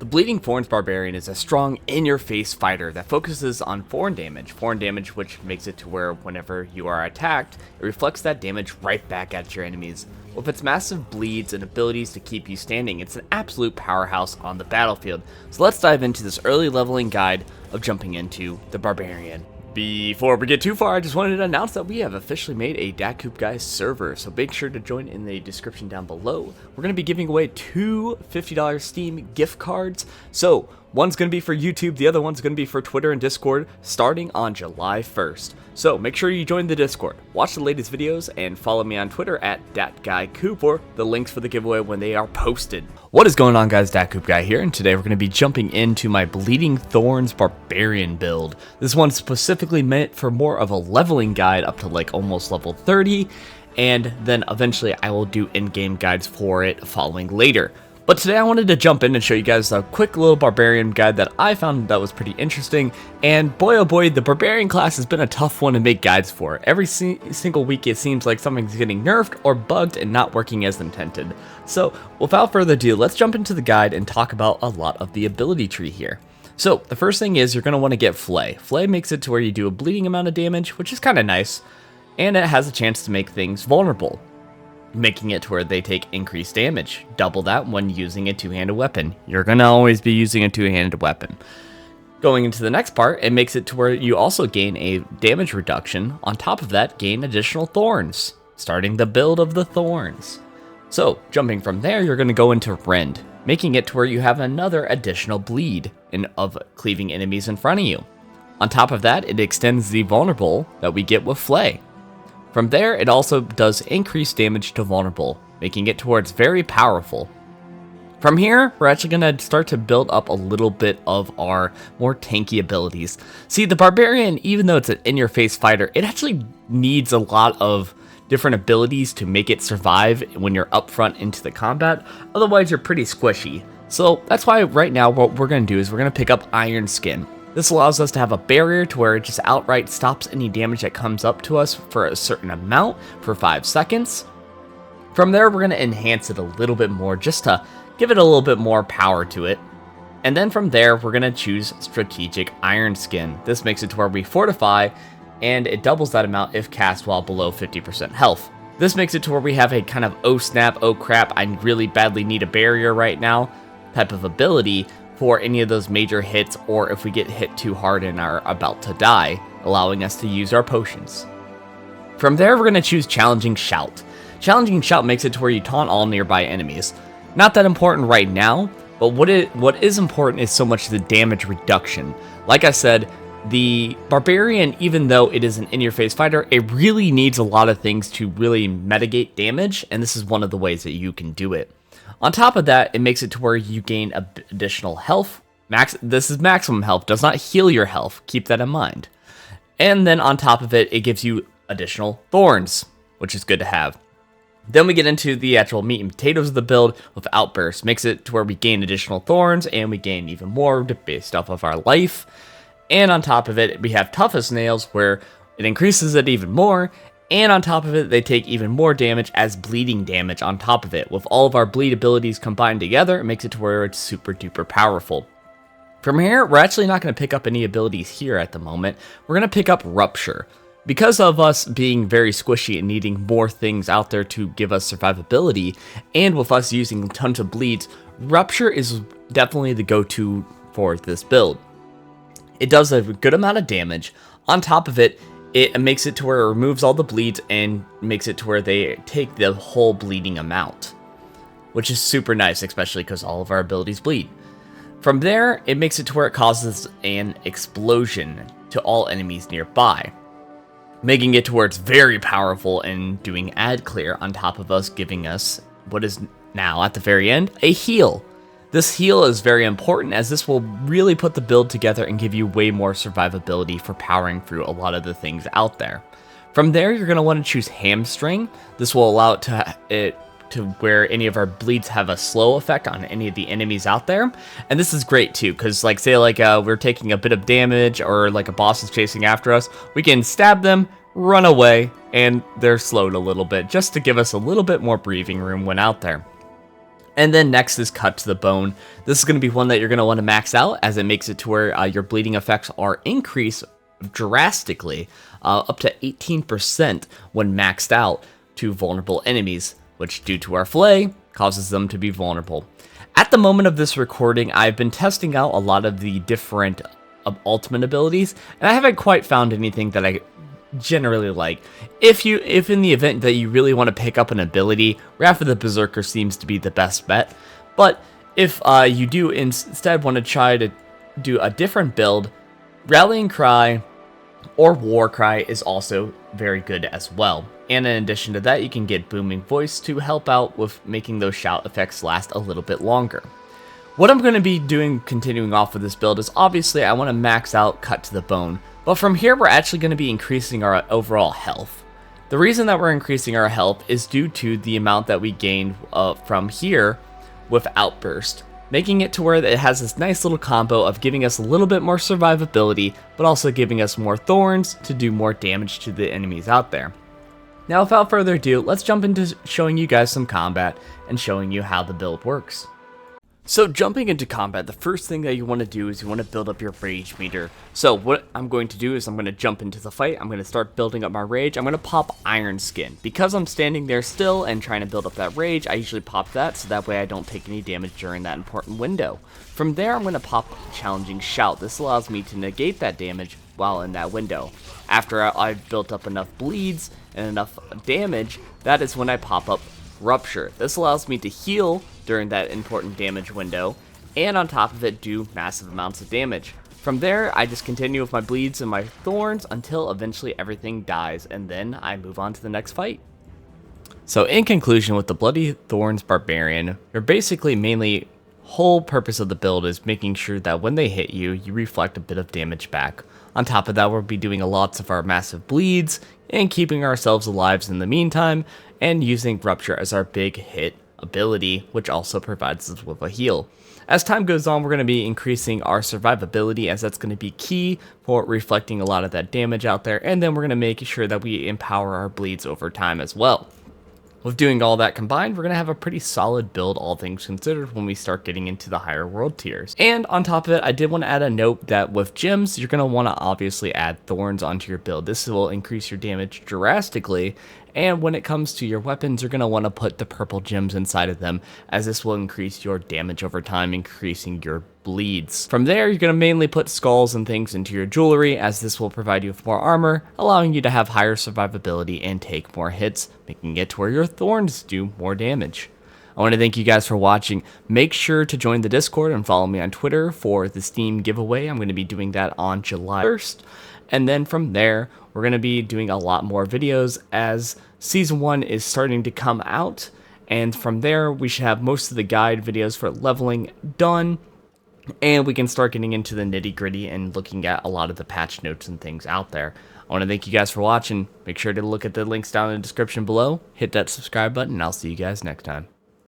The Bleeding Thorns Barbarian is a strong, in-your-face fighter that focuses on foreign damage which makes it to where whenever you are attacked, it reflects that damage right back at your enemies. With its massive bleeds and abilities to keep you standing, it's an absolute powerhouse on the battlefield. So let's dive into this early leveling guide of jumping into the Barbarian. Before we get too far, I just wanted to announce that we have officially made a Datcoopguy server, so make sure to join in the description down below. We're going to be giving away two $50 Steam gift cards, so one's going to be for YouTube, the other one's going to be for Twitter and Discord, starting on July 1st. So make sure you join the Discord, watch the latest videos, and follow me on Twitter at Datcoopguy for the links for the giveaway when they are posted. What is going on, guys? Datcoopguy here, and today we're going to be jumping into my Bleeding Thorns Barbarian build. This one's specifically meant for more of a leveling guide up to like almost level 30, and then eventually I will do in-game guides for it following later. But today I wanted to jump in and show you guys a quick little Barbarian guide that I found that was pretty interesting, and boy oh boy, the Barbarian class has been a tough one to make guides for. Every single week it seems like something's getting nerfed or bugged and not working as intended. So without further ado, let's jump into the guide and talk about a lot of the ability tree here. So the first thing is you're going to want to get Flay. Flay makes it to where you do a bleeding amount of damage, which is kind of nice, and it has a chance to make things vulnerable, making it to where they take increased damage. Double that when using a two-handed weapon. You're going to always be using a two-handed weapon. Going into the next part, it makes it to where you also gain a damage reduction. On top of that, gain additional thorns, starting the build of the thorns. So, jumping from there, you're going to go into Rend, making it to where you have another additional bleed of cleaving enemies in front of you. On top of that, it extends the vulnerable that we get with Flay. From there, it also does increased damage to vulnerable, making it towards very powerful. From here, we're actually going to start to build up a little bit of our more tanky abilities. See, the Barbarian, even though it's an in-your-face fighter, it actually needs a lot of different abilities to make it survive when you're up front into the combat. Otherwise, you're pretty squishy. So that's why right now what we're going to do is we're going to pick up Iron Skin. This allows us to have a barrier to where it just outright stops any damage that comes up to us for a certain amount for 5 seconds. From there, we're going to enhance it a little bit more just to give it a little bit more power to it. And then from there, we're going to choose Strategic Iron Skin. This makes it to where we fortify, and it doubles that amount if cast while below 50% health. This makes it to where we have a kind of oh snap, oh crap, I really badly need a barrier right now type of ability for any of those major hits, or if we get hit too hard and are about to die, allowing us to use our potions. From there, we're going to choose Challenging Shout. Challenging Shout makes it to where you taunt all nearby enemies. Not that important right now, but what is important is so much the damage reduction. Like I said, the Barbarian, even though it is an in-your-face fighter, it really needs a lot of things to really mitigate damage, and this is one of the ways that you can do it. On top of that, it makes it to where you gain additional health. This is maximum health, does not heal your health. Keep that in mind. And then on top of it, it gives you additional thorns, which is good to have. Then we get into the actual meat and potatoes of the build with Outburst. Makes it to where we gain additional thorns and we gain even more based off of our life. And on top of it, we have Toughest Nails, where it increases it even more. And on top of it, they take even more damage as bleeding damage on top of it. With all of our bleed abilities combined together, it makes it to where it's super duper powerful. From here, we're actually not going to pick up any abilities here at the moment. We're going to pick up Rupture. Because of us being very squishy and needing more things out there to give us survivability, and with us using tons of bleeds, Rupture is definitely the go-to for this build. It does a good amount of damage. On top of it, it makes it to where it removes all the bleeds and makes it to where they take the whole bleeding amount, which is super nice, especially because all of our abilities bleed. From there, it makes it to where it causes an explosion to all enemies nearby, making it to where it's very powerful and doing ad clear on top of us giving us what is now at the very end a heal. This heal is very important as this will really put the build together and give you way more survivability for powering through a lot of the things out there. From there, you're going to want to choose Hamstring. This will allow it to where any of our bleeds have a slow effect on any of the enemies out there. And this is great too, because like say we're taking a bit of damage or like a boss is chasing after us, we can stab them, run away, and they're slowed a little bit just to give us a little bit more breathing room when out there. And then next is Cut to the Bone. This is going to be one that you're going to want to max out, as it makes it to where your bleeding effects are increased drastically, up to 18% when maxed out to vulnerable enemies, which due to our flay causes them to be vulnerable. At the moment of this recording, I've been testing out a lot of the different ultimate abilities, and I haven't quite found anything that I generally like. If in the event that you really want to pick up an ability, Wrath of the Berserker seems to be the best bet. But if you do instead want to try to do a different build, Rallying Cry or War Cry is also very good as well. And in addition to that, you can get Booming Voice to help out with making those shout effects last a little bit longer. What I'm going to be doing continuing off with this build is obviously I want to max out Cut to the Bone. But from here, we're actually going to be increasing our overall health. The reason that we're increasing our health is due to the amount that we gained from here with Outburst, making it to where it has this nice little combo of giving us a little bit more survivability, but also giving us more thorns to do more damage to the enemies out there. Now, without further ado, let's jump into showing you guys some combat and showing you how the build works. So jumping into combat, the first thing that you want to do is you want to build up your rage meter. So what I'm going to do is I'm going to jump into the fight. I'm going to start building up my rage. I'm going to pop Iron Skin. Because I'm standing there still and trying to build up that rage, I usually pop that so that way I don't take any damage during that important window. From there, I'm going to pop Challenging Shout. This allows me to negate that damage while in that window. After I've built up enough bleeds and enough damage, that is when I pop up Rupture. This allows me to heal during that important damage window, and on top of it do massive amounts of damage. From there, I just continue with my bleeds and my thorns until eventually everything dies, and then I move on to the next fight. So in conclusion, with the Bloody Thorns Barbarian, your basically mainly whole purpose of the build is making sure that when they hit you, you reflect a bit of damage back. On top of that, we'll be doing lots of our massive bleeds and keeping ourselves alive in the meantime, and using Rupture as our big hit ability, which also provides us with a heal. As time goes on, we're going to be increasing our survivability, as that's going to be key for reflecting a lot of that damage out there, and then we're going to make sure that we empower our bleeds over time as well. With doing all that combined, we're going to have a pretty solid build, all things considered, when we start getting into the higher world tiers. And on top of it, I did want to add a note that with gems, you're going to want to obviously add thorns onto your build. This will increase your damage drastically, and when it comes to your weapons, you're going to want to put the purple gems inside of them, as this will increase your damage over time, increasing your bleeds. From there, you're going to mainly put skulls and things into your jewelry, as this will provide you with more armor, allowing you to have higher survivability and take more hits, making it to where your thorns do more damage. I want to thank you guys for watching. Make sure to join the Discord and follow me on Twitter for the Steam giveaway. I'm going to be doing that on July 1st. And then from there, we're going to be doing a lot more videos as Season 1 is starting to come out. And from there, we should have most of the guide videos for leveling done. And we can start getting into the nitty-gritty and looking at a lot of the patch notes and things out there. I want to thank you guys for watching. Make sure to look at the links down in the description below. Hit that subscribe button, and I'll see you guys next time.